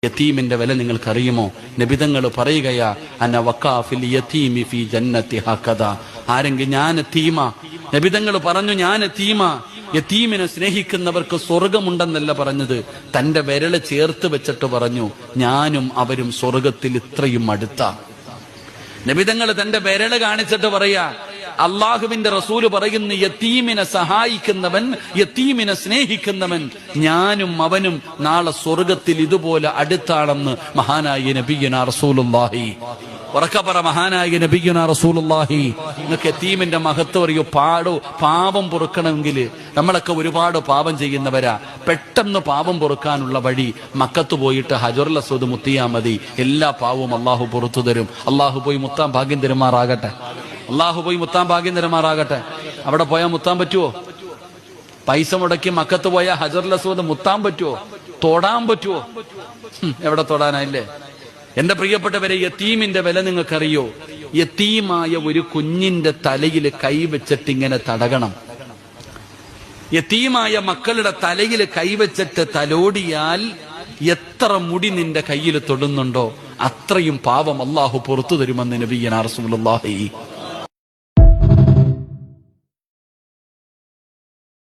യതീമിന്റെ വില നിങ്ങൾക്കറിയുമോ? നബിതങ്ങൾ പറയുകയാ, അന വഖാഫിൽ യതീമി ഫീ ജന്നത്തി ഹഖദ. ആരെങ്കിലും ഞാൻ യതീമ, നബിതങ്ങൾ പറഞ്ഞു ഞാൻ യതീമ. യതീമിനെ സ്നേഹിക്കുന്നവർക്ക് സ്വർഗമുണ്ടെന്നല്ല പറഞ്ഞത്, തന്റെ വിരല് ചേർത്ത് വെച്ചിട്ട് പറഞ്ഞു ഞാനും അവരും സ്വർഗത്തിൽ ഇത്രയും അടുത്ത. നബിതങ്ങൾ തന്റെ വിരല് കാണിച്ചിട്ട് പറയാ, അള്ളാഹുവിന്റെ റസൂല് പറയുന്നു, യതീമിനെ സഹായിക്കുന്നവൻ, യതീമിനെ സ്നേഹിക്കുന്നവൻ ഞാനും അവനും നാളെ സ്വർഗത്തിൽ ഇതുപോലെ അടുത്താണെന്ന് മഹാനായ നബിയുനാ റസൂലുള്ളാഹി. ഉറക്കപ്പറ, മഹാനായ നബിയുനാ റസൂലുള്ളാഹി. നിങ്ങൾക്ക് യതീമിന്റെ മഹത്വം അറിയോ? പാപം പൊറുക്കണമെങ്കിൽ നമ്മളൊക്കെ ഒരുപാട് പാപം ചെയ്യുന്നവരാ. പെട്ടെന്ന് പാപം പൊറുക്കാനുള്ള വഴി മക്കത്ത് പോയിട്ട് ഹജറുൽ അസ്വദ് മുത്തിയാ മതി. എല്ലാ പാവവും അള്ളാഹു പുറത്തു തരും. അള്ളാഹു പോയി മുത്താൻ ഭാഗ്യം തരുമാറാകട്ടെ. അള്ളാഹു പോയി മുത്താൻ ഭാഗ്യം തരുമാറാകട്ടെ. അവിടെ പോയാൽ മുത്താൻ പറ്റുമോ? പൈസ മുടക്കി മക്കത്ത് പോയാൽ ഹജറുൽ അസ്വദ് മുത്താൻ പറ്റുമോ? തൊടാൻ പറ്റുമോ? എവിടെ തൊടാനായില്ലേ? എന്റെ പ്രിയപ്പെട്ടവരെ, യതീമിന്റെ വില നിങ്ങൾക്കറിയോ? യതീമായ ഒരു കുഞ്ഞിന്റെ തലയിൽ കൈവച്ചിട്ട് ഇങ്ങനെ തടകണം. യതീമായ മക്കളുടെ തലയിൽ കൈവച്ചിട്ട് തലോടിയാൽ എത്ര മുടി നിന്റെ കയ്യിൽ തൊടുന്നുണ്ടോ അത്രയും പാപം അള്ളാഹു പുറത്തു തരുമെന്ന് നബിയുനാ റസൂലുള്ളാഹി.